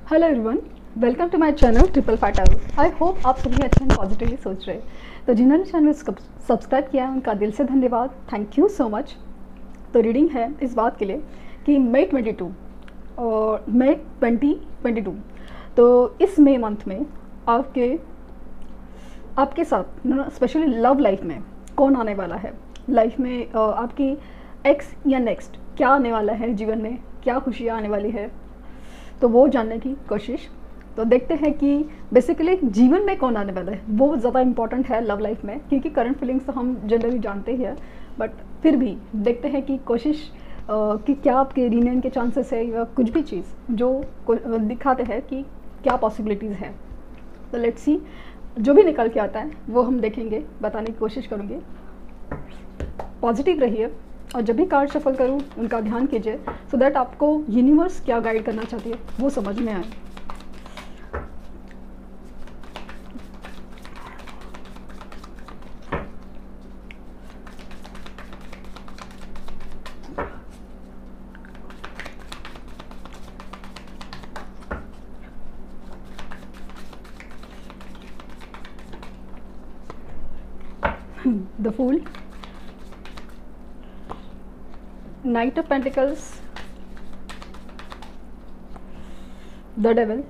Hello everyone, welcome to my channel triple five tarot. I hope आप सभी अच्छे and positively सोच रहे हैं। तो जिन्होंने चैनल सब्सक्राइब किया है उनका दिल से धन्यवाद, थैंक यू सो मच। तो रीडिंग है इस बात के लिए कि मई 22 और मई 2022, तो इस मई मंथ में आपके साथ स्पेशली लव लाइफ में कौन आने वाला है, लाइफ में आपकी एक्स या नेक्स्ट क्या आने वाला है, जीवन में क्या खुशियाँ आने वाली है, तो वो जानने की कोशिश। तो देखते हैं कि बेसिकली जीवन में कौन आने वाला है, वो ज़्यादा इम्पॉर्टेंट है लव लाइफ में, क्योंकि करंट फीलिंग्स तो हम जनरली जानते ही हैं, बट फिर भी देखते हैं कि कोशिश कि क्या आपके रीयूनियन के चांसेस है या कुछ भी चीज़ जो दिखाते हैं कि क्या पॉसिबिलिटीज़ है। तो लेट्स सी, जो भी निकल के आता है वो हम देखेंगे, बताने की कोशिश करूँगी। पॉजिटिव रहिए और जब भी कार्ड शफल करूँ उनका ध्यान कीजिए, सो दैट आपको यूनिवर्स क्या गाइड करना चाहती है वो समझ में आए। The fool, Knight of Pentacles, the Devil,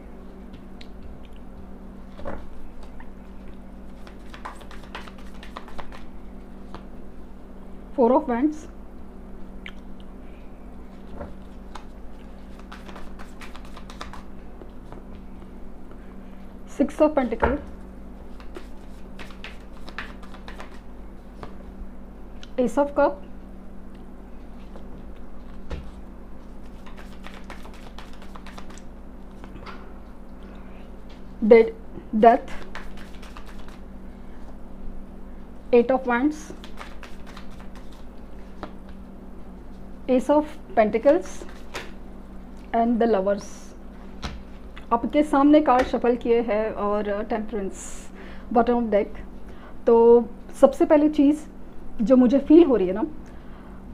Four of Wands, Six of Pentacles, Ace of Cups, Death, Eight of Wands, Ace of Pentacles and the lovers. आपके सामने कार्ड शफल किए हैं और टेम्परेंस बॉटम ऑफ डेक। तो सबसे पहली चीज़ जो मुझे फील हो रही है ना,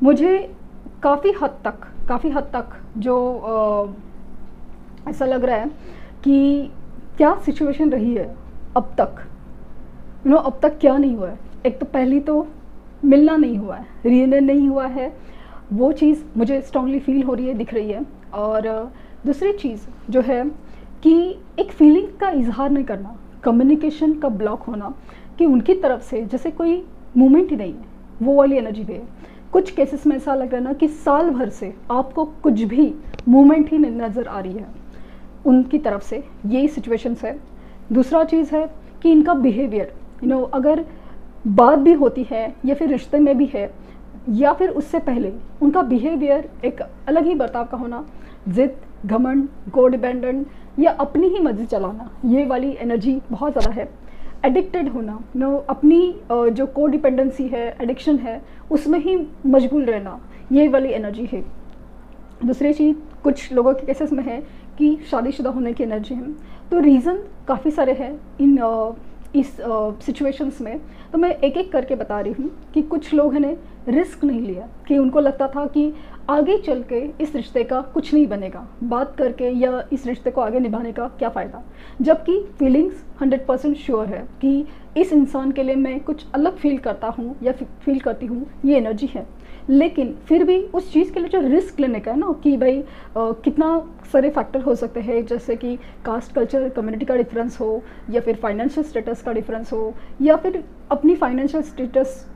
मुझे काफ़ी हद तक जो ऐसा लग रहा है कि क्या सिचुएशन रही है अब तक, अब तक क्या नहीं हुआ है। एक तो पहली तो मिलना नहीं हुआ है, रियूनियन नहीं हुआ है, वो चीज़ मुझे स्ट्रांगली फील हो रही है, दिख रही है। और दूसरी चीज़ जो है कि एक फीलिंग का इजहार नहीं करना, कम्युनिकेशन का ब्लॉक होना, कि उनकी तरफ से जैसे कोई मूवमेंट ही नहीं है, वो वाली एनर्जी भी है। कुछ केसेस में ऐसा लग रहा है ना कि साल भर से आपको कुछ भी मूवमेंट ही नहीं नज़र आ रही है उनकी तरफ से, यही सिचुएशंस है। दूसरा चीज़ है कि इनका बिहेवियर, अगर बात भी होती है या फिर रिश्ते में भी है या फिर उससे पहले, उनका बिहेवियर एक अलग ही बर्ताव का होना, जिद, घमंड, को डिपेंडेंट या अपनी ही मर्जी चलाना, ये वाली एनर्जी बहुत ज़्यादा है। एडिक्टेड होना, अपनी जो को डिपेंडेंसी है, एडिक्शन है, उसमें ही मशगूल रहना, ये वाली एनर्जी है। दूसरी चीज़ कुछ लोगों के केसेस में है कि शादीशुदा होने की एनर्जी है। तो रीज़न काफ़ी सारे हैं इस सिचुएशंस में, तो मैं एक एक करके बता रही हूँ कि कुछ लोग ने रिस्क नहीं लिया, कि उनको लगता था कि आगे चल के इस रिश्ते का कुछ नहीं बनेगा, बात करके या इस रिश्ते को आगे निभाने का क्या फ़ायदा, जबकि फीलिंग्स 100% श्योर है कि इस इंसान के लिए मैं कुछ अलग फील करता हूँ या फील करती हूँ, ये एनर्जी है। लेकिन फिर भी उस चीज़ के लिए जो रिस्क लेने का है ना, कि भाई कितना सारे फैक्टर हो सकते हैं, जैसे कि कास्ट, कल्चर, कम्युनिटी का डिफरेंस हो, या फिर फाइनेंशियल स्टेटस का डिफरेंस हो, या फिर अपनी फाइनेंशियल स्टेटस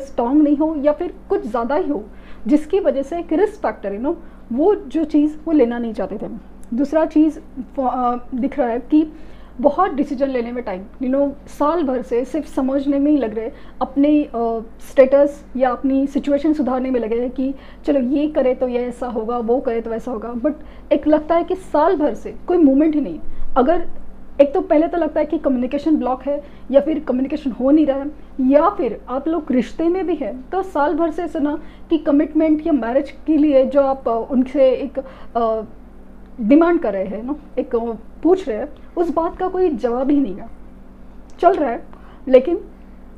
स्ट्रॉन्ग नहीं हो, या फिर कुछ ज़्यादा ही हो, जिसकी वजह से एक रिस्क फैक्टर है वो जो चीज़ वो लेना नहीं चाहते थे। दूसरा चीज़ दिख रहा है कि बहुत डिसीजन लेने में टाइम, साल भर से सिर्फ समझने में ही लग रहे, अपने स्टेटस या अपनी सिचुएशन सुधारने में लगे हैं कि चलो ये करे तो ये ऐसा होगा, वो करे तो वैसा होगा, बट एक लगता है कि साल भर से कोई मूवमेंट ही नहीं है। अगर एक तो पहले तो लगता है कि कम्युनिकेशन ब्लॉक है, या फिर कम्युनिकेशन हो नहीं रहा है, या फिर आप लोग रिश्ते में भी है, तो साल भर से सुना कि कमिटमेंट या मैरिज के लिए जो आप उनसे एक डिमांड कर रहे हैं एक पूछ रहे हैं, उस बात का कोई जवाब ही नहीं है, चल रहा है लेकिन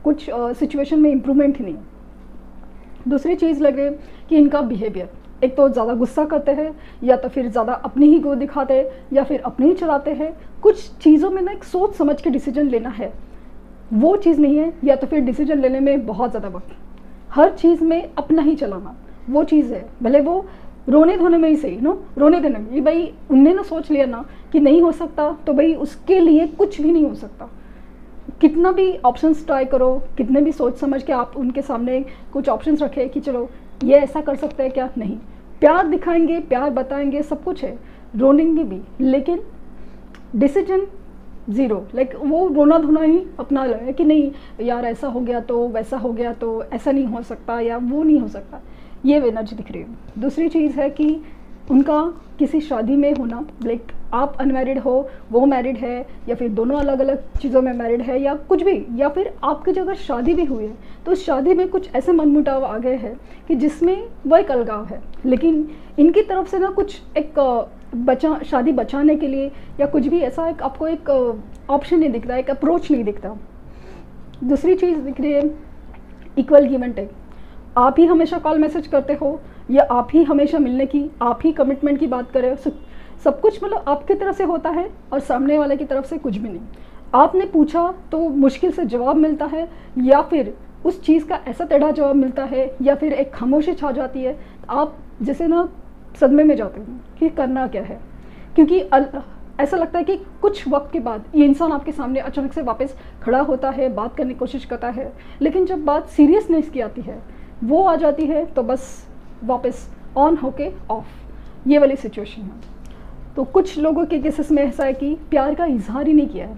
कुछ सिचुएशन में इम्प्रूवमेंट ही नहीं है। दूसरी चीज़ लग रही है कि इनका बिहेवियर एक तो ज़्यादा गुस्सा करते हैं, या तो फिर ज़्यादा अपनी ही को दिखाते हैं, या फिर अपने ही चलाते हैं। कुछ चीज़ों में ना एक सोच समझ के डिसीजन लेना है, वो चीज़ नहीं है। या तो फिर डिसीजन लेने में बहुत ज़्यादा वक्त, हर चीज़ में अपना ही चलाना, वो चीज़ है। भले वो रोने धोने में ही सही, रोने धोने में, ये भाई उनने ना सोच लिया ना कि नहीं हो सकता, तो भाई उसके लिए कुछ भी नहीं हो सकता। कितना भी ऑप्शंस ट्राई करो, कितने भी सोच समझ के आप उनके सामने कुछ ऑप्शंस रखें कि चलो ये ऐसा कर सकते हैं क्या, नहीं। प्यार दिखाएंगे, प्यार बताएंगे, सब कुछ है, रोनेंगे भी, लेकिन डिसीजन ज़ीरो। लाइक वो रोना धोना ही अपना है कि नहीं यार ऐसा हो गया तो वैसा हो गया तो ऐसा नहीं हो सकता या वो नहीं हो सकता, ये एनर्जी दिख रही है। दूसरी चीज़ है कि उनका किसी शादी में होना, लाइक आप अनमैरिड हो, वो मैरिड है, या फिर दोनों अलग अलग चीज़ों में मैरिड है, या कुछ भी, या फिर आपकी जो अगर शादी भी हुई है तो उस शादी में कुछ ऐसे मनमुटाव आ गए हैं कि जिसमें वो एक अलगाव है, लेकिन इनकी तरफ से ना कुछ एक शादी बचाने के लिए या कुछ भी ऐसा एक आपको एक ऑप्शन नहीं दिख रहा, एक अप्रोच नहीं दिखता। दूसरी चीज़ दिख रही है इक्वल गिव एंड टेक। आप ही हमेशा कॉल मैसेज करते हो, या आप ही हमेशा मिलने की, आप ही कमिटमेंट की बात करें, सब कुछ मतलब आपकी तरफ से होता है और सामने वाले की तरफ से कुछ भी नहीं। आपने पूछा तो मुश्किल से जवाब मिलता है, या फिर उस चीज़ का ऐसा टेढ़ा जवाब मिलता है, या फिर एक खामोशी छा जाती है। आप जैसे ना सदमे में जाते हो कि करना क्या है, क्योंकि ऐसा लगता है कि कुछ वक्त के बाद ये इंसान आपके सामने अचानक से वापस खड़ा होता है, बात करने की कोशिश करता है, लेकिन जब बात सीरियसनेस की आती है, वो आ जाती है, तो बस वापस ऑन होके ऑफ, ये वाली सिचुएशन है। तो कुछ लोगों के केसेस में ऐसा है कि प्यार का इजहार ही नहीं किया है।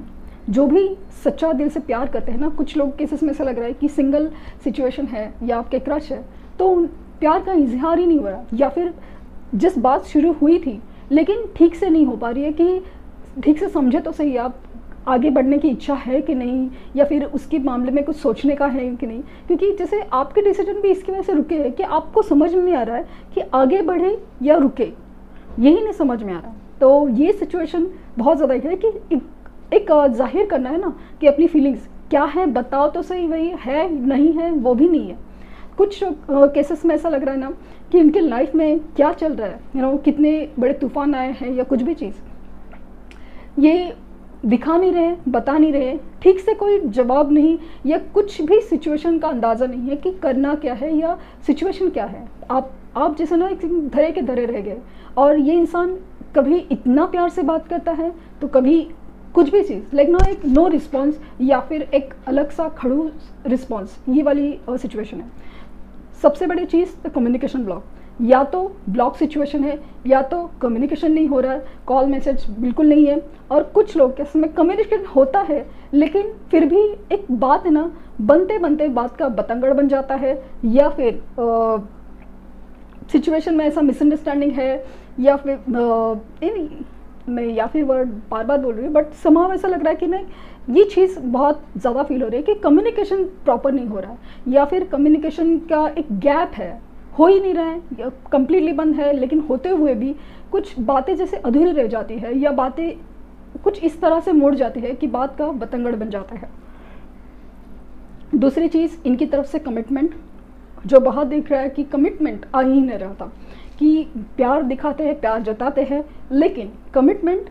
जो भी सच्चा दिल से प्यार करते हैं ना, कुछ लोग केसेस में ऐसा लग रहा है कि सिंगल सिचुएशन है या आपके क्रश है, तो प्यार का इजहार ही नहीं हो रहा, या फिर जिस बात शुरू हुई थी लेकिन ठीक से नहीं हो पा रही है कि ठीक से समझे तो सही आप आगे बढ़ने की इच्छा है कि नहीं, या फिर उसके मामले में कुछ सोचने का है कि नहीं। क्योंकि जैसे आपके डिसीजन भी इसकी वजह से रुके हैं कि आपको समझ में नहीं आ रहा है कि आगे बढ़े या रुके, यही नहीं समझ में आ रहा। तो ये सिचुएशन बहुत ज़्यादा है कि एक जाहिर करना है ना कि अपनी फीलिंग्स क्या है, बताओ तो सही, वही है नहीं है वो भी नहीं है। कुछ केसेस में ऐसा लग रहा है ना कि उनके लाइफ में क्या चल रहा है, कितने बड़े तूफान आए हैं या कुछ भी चीज़, ये दिखा नहीं रहे, बता नहीं रहे, ठीक से कोई जवाब नहीं, या कुछ भी सिचुएशन का अंदाज़ा नहीं है कि करना क्या है या सिचुएशन क्या है। आप जैसे ना एक धरे के धरे रह गए, और ये इंसान कभी इतना प्यार से बात करता है तो कभी कुछ भी चीज़, लाइक ना एक नो रिस्पॉन्स या फिर एक अलग सा खड़ूस रिस्पॉन्स, ये वाली सिचुएशन है। सबसे बड़ी चीज़ तो कम्युनिकेशन ब्लॉक, या तो ब्लॉक सिचुएशन है या तो कम्युनिकेशन नहीं हो रहा है, कॉल मैसेज बिल्कुल नहीं है। और कुछ लोग के में कम्युनिकेशन होता है लेकिन फिर भी एक बात है ना, बनते बनते बात का बतंगड़ बन जाता है, या फिर सिचुएशन में ऐसा मिसअंडरस्टैंडिंग है, या फिर मैं या फिर वर्ड बार बार बोल रही हूँ, बट समाव ऐसा लग रहा है कि नहीं, ये चीज़ बहुत ज़्यादा फील हो रही है कि कम्युनिकेशन प्रॉपर नहीं हो रहा है, या फिर कम्युनिकेशन का एक गैप है, हो ही नहीं रहा है, कम्प्लीटली बंद है, लेकिन होते हुए भी कुछ बातें जैसे अधूरी रह जाती है, या बातें कुछ इस तरह से मुड़ जाती है कि बात का बतंगड़ बन जाता है। दूसरी चीज़, इनकी तरफ से कमिटमेंट, जो बहुत दिख रहा है कि कमिटमेंट आ ही नहीं रहा था, कि प्यार दिखाते हैं, प्यार जताते हैं, लेकिन कमिटमेंट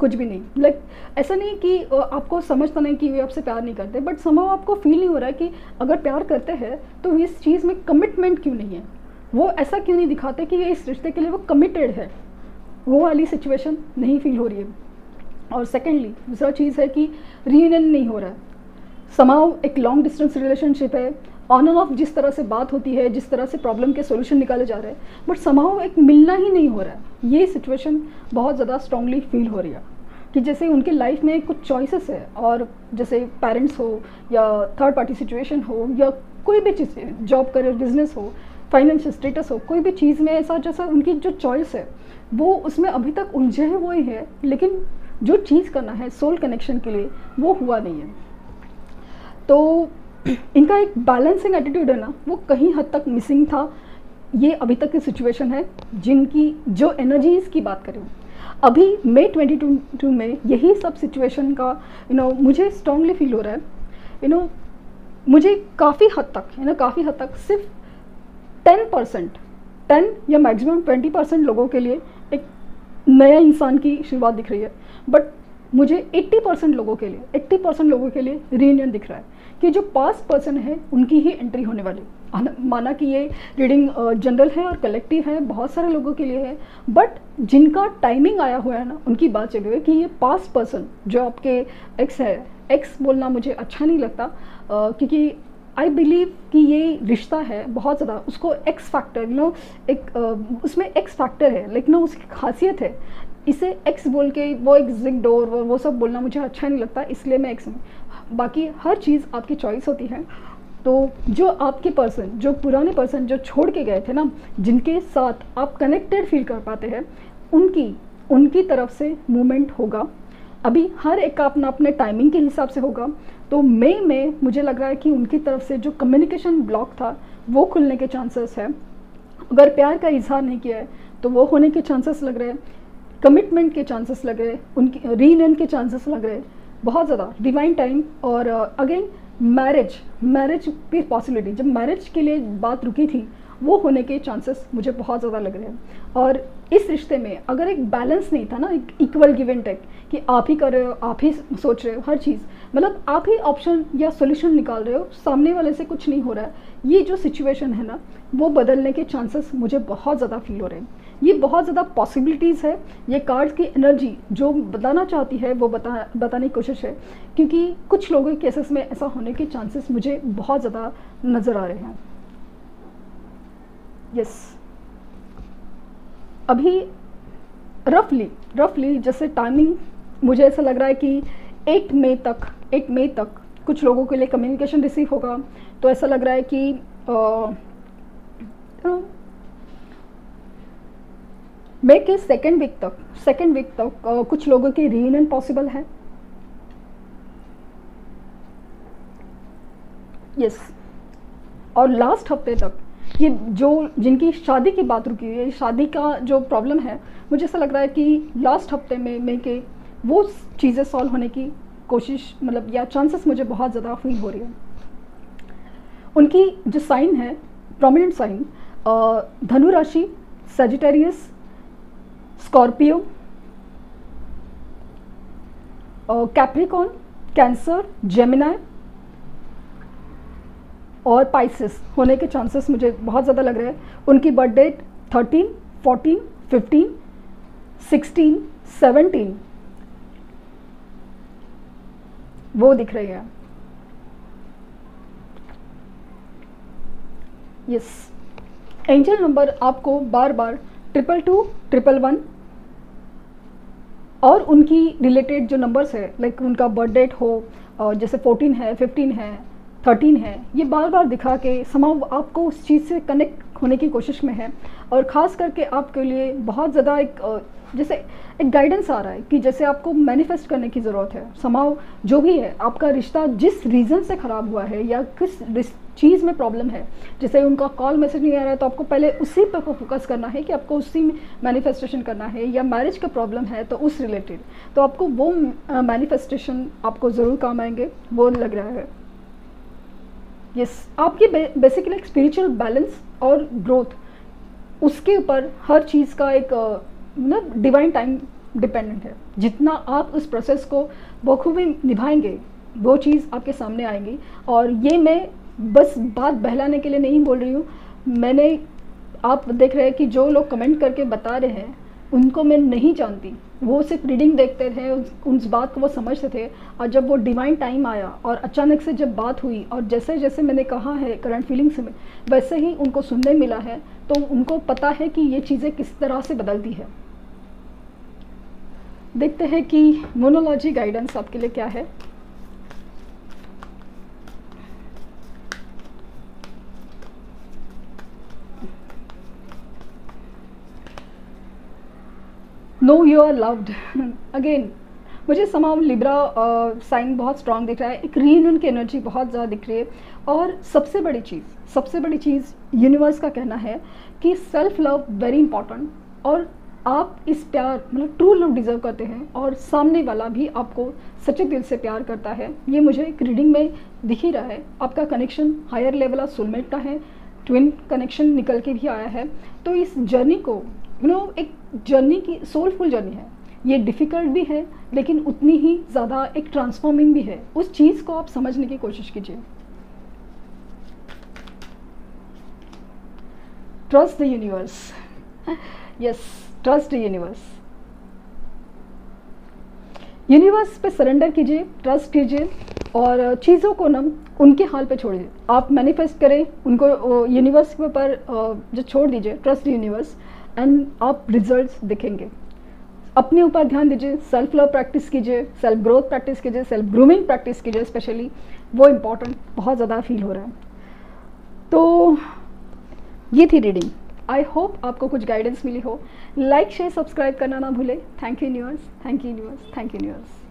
कुछ भी नहीं। लाइक ऐसा नहीं कि आपको समझता नहीं कि वे आपसे प्यार नहीं करते, बट समहाउ आपको फील नहीं हो रहा है कि अगर प्यार करते हैं तो इस चीज़ में कमिटमेंट क्यों नहीं है, वो ऐसा क्यों नहीं दिखाते कि ये इस रिश्ते के लिए वो कमिटेड है, वो वाली सिचुएशन नहीं फील हो रही है। और सेकेंडली दूसरा चीज़ है कि रीयूनियन नहीं हो रहा है। समहाउ एक लॉन्ग डिस्टेंस रिलेशनशिप है, ऑन एंड ऑफ जिस तरह से बात होती है, जिस तरह से प्रॉब्लम के सॉल्यूशन निकाले जा रहे हैं, बट समहाउ एक मिलना ही नहीं हो रहा है। ये सिचुएशन बहुत ज़्यादा स्ट्रांगली फील हो रही है कि जैसे उनके लाइफ में कुछ चॉइसेस है, और जैसे पेरेंट्स हो या थर्ड पार्टी सिचुएशन हो या कोई भी चीज़, जॉब करियर बिजनेस हो, फाइनेंशियल स्टेटस हो, कोई भी चीज़ में ऐसा जैसा उनकी जो चॉइस है वो उसमें अभी तक उलझे हुए वो ही है, लेकिन जो चीज़ करना है सोल कनेक्शन के लिए वो हुआ नहीं है। तो इनका एक बैलेंसिंग एटीट्यूड है ना, वो कहीं हद तक मिसिंग था। ये अभी तक की सिचुएशन है जिनकी जो एनर्जीज़ की बात करें अभी मई 2022 में यही सब सिचुएशन का मुझे स्ट्रांगली फील हो रहा है। मुझे काफ़ी हद तक काफ़ी हद तक सिर्फ 10% 10 या मैक्सिमम 20% लोगों के लिए एक नया इंसान की शुरुआत दिख रही है, बट मुझे 80% लोगों के लिए 80% लोगों के लिए रीयूनियन दिख रहा है कि जो पास्ट पर्सन है उनकी ही एंट्री होने वाली। माना कि ये रीडिंग जनरल है और कलेक्टिव है, बहुत सारे लोगों के लिए है, बट जिनका टाइमिंग आया हुआ है ना, उनकी बात चली हुई है कि ये पास्ट पर्सन जो आपके एक्स है, एक्स बोलना मुझे अच्छा नहीं लगता, क्योंकि आई बिलीव कि ये रिश्ता है बहुत ज़्यादा, उसको एक्स फैक्टर एक उसमें एक्स फैक्टर है, लेकिन उसकी खासियत है, इसे एक्स बोल के वो एग्जिट डोर वो सब बोलना मुझे अच्छा नहीं लगता, इसलिए मैं एक्स में। बाकी हर चीज़ आपकी चॉइस होती है। तो जो आपके पर्सन, जो पुराने पर्सन जो छोड़ के गए थे ना, जिनके साथ आप कनेक्टेड फील कर पाते हैं, उनकी तरफ से मूवमेंट होगा। अभी हर एक का अपना अपने टाइमिंग के हिसाब से होगा। तो मई में मुझे लग रहा है कि उनकी तरफ से जो कम्युनिकेशन ब्लॉक था वो खुलने के चांसेस है। अगर प्यार का इजहार नहीं किया है तो वो होने के चांसेस लग रहे हैं, कमिटमेंट के चांसेस लग रहे हैं, उनकी रीयूनियन के चांसेस लग रहे हैं बहुत ज़्यादा, डिवाइन टाइम। और अगेन मैरिज की पॉसिबिलिटी, जब मैरिज के लिए बात रुकी थी वो होने के चांसेस मुझे बहुत ज़्यादा लग रहे हैं। और इस रिश्ते में अगर एक बैलेंस नहीं था ना, एक इक्वल गिव एंड टेक, कि आप ही कर रहे हो, आप ही सोच रहे हो हर चीज़, मतलब आप ही ऑप्शन या सोल्यूशन निकाल रहे हो, सामने वाले से कुछ नहीं हो रहा है, ये जो सिचुएशन है ना, वो बदलने के चांसेस मुझे बहुत ज़्यादा फील हो रहे हैं। ये बहुत ज़्यादा पॉसिबिलिटीज़ है। ये कार्ड की एनर्जी जो बताना चाहती है वो बताने की कोशिश है, क्योंकि कुछ लोगों के केसेस में ऐसा होने के चांसेस मुझे बहुत ज़्यादा नज़र आ रहे हैं। यस, अभी रफली जैसे टाइमिंग मुझे ऐसा लग रहा है कि 8 मई तक कुछ लोगों के लिए कम्युनिकेशन रिसीव होगा। तो ऐसा लग रहा है कि मई के सेकेंड वीक तक कुछ लोगों की रीयूनियन पॉसिबल है। यस, और लास्ट हफ्ते तक ये जो जिनकी शादी की बात रुकी हुई है, शादी का जो प्रॉब्लम है, मुझे ऐसा लग रहा है कि लास्ट हफ्ते में मई के वो चीज़ें सॉल्व होने की कोशिश, मतलब या चांसेस मुझे बहुत ज़्यादा फील हो रही है। उनकी जो साइन है, प्रोमिनेंट साइन, धनु राशि, Sagittarius, Scorpio, Capricorn, cancer, Gemini और पाइसेस होने के चांसेस मुझे बहुत ज़्यादा लग रहे हैं। उनकी बर्थ डेट 13, 14, 15, 16, 17 वो दिख रही है। यस, एंजल नंबर आपको बार 222, 111 और उनकी रिलेटेड जो नंबर्स है, लाइक उनका बर्थ डेट हो, जैसे 14 है, 15 है, 13 है, ये बार दिखा के समाव आपको उस चीज़ से कनेक्ट होने की कोशिश में है। और ख़ास करके आपके लिए बहुत ज़्यादा जैसे एक गाइडेंस आ रहा है कि जैसे आपको मैनिफेस्ट करने की ज़रूरत है। समाव जो भी है, आपका रिश्ता जिस रीज़न से ख़राब हुआ है या किस चीज़ में प्रॉब्लम है, जैसे उनका कॉल मैसेज नहीं आ रहा है तो आपको पहले उसी पर फोकस करना है कि आपको उसी में मैनिफेस्टेशन करना है। या मैरिज का प्रॉब्लम है तो उस रिलेटेड, तो आपको वो मैनिफेस्टेशन आपको ज़रूर काम आएंगे, वो लग रहा है। यस, आपकी बेसिकली एक स्पिरिचुअल बैलेंस और ग्रोथ, उसके ऊपर हर चीज़ का एक डिवाइन टाइम डिपेंडेंट है। जितना आप उस प्रोसेस को बखूबी निभाएंगे वो चीज़ आपके सामने आएंगी। और ये मैं बस बात बहलाने के लिए नहीं बोल रही हूँ, आप देख रहे हैं कि जो लोग कमेंट करके बता रहे हैं उनको मैं नहीं जानती, वो सिर्फ रीडिंग देखते थे, उस बात को वो समझते थे। और जब वो डिवाइन टाइम आया और अचानक से जब बात हुई और जैसे जैसे मैंने कहा है करंट फीलिंग्स में, वैसे ही उनको सुनने मिला है, तो उनको पता है कि ये चीज़ें किस तरह से बदलती है। देखते हैं कि मोनोलॉजी गाइडेंस आपके लिए क्या है। No you are loved. Again मुझे समाव लिब्रा साइन बहुत स्ट्रांग दिख रहा है, एक रीयूनियन की एनर्जी बहुत ज़्यादा दिख रही है। और सबसे बड़ी चीज़ यूनिवर्स का कहना है कि सेल्फ लव वेरी इंपॉर्टेंट, और आप इस प्यार मतलब ट्रू लव डिज़र्व करते हैं और सामने वाला भी आपको सच्चे दिल से प्यार करता है। ये मुझे एक रीडिंग में दिख ही रहा है। आपका connection higher level of soulmate का है, ट्विन कनेक्शन निकल के भी आया है। तो इस जर्नी को एक जर्नी की सोलफुल जर्नी है, ये डिफ़िकल्ट भी है लेकिन उतनी ही ज़्यादा एक ट्रांसफॉर्मिंग भी है। उस चीज़ को आप समझने की कोशिश कीजिए। Trust the universe, yes, trust the universe. Universe पे सरेंडर कीजिए, ट्रस्ट कीजिए और चीज़ों को ना उनके हाल पे छोड़िए। आप मैनिफेस्ट करें उनको, यूनिवर्स के ऊपर जो छोड़ दीजिए, ट्रस्ट यूनिवर्स, एंड आप रिजल्ट्स दिखेंगे। अपने ऊपर ध्यान दीजिए, सेल्फ लव प्रैक्टिस कीजिए, सेल्फ ग्रोथ प्रैक्टिस कीजिए, सेल्फ ग्रूमिंग प्रैक्टिस कीजिए, स्पेशली वो इम्पॉर्टेंट बहुत ज़्यादा फील हो रहा है। तो ये थी रीडिंग। आई होप आपको कुछ गाइडेंस मिली हो। लाइक शेयर सब्सक्राइब करना ना भूले। Thank you universe, thank you universe, thank you universe.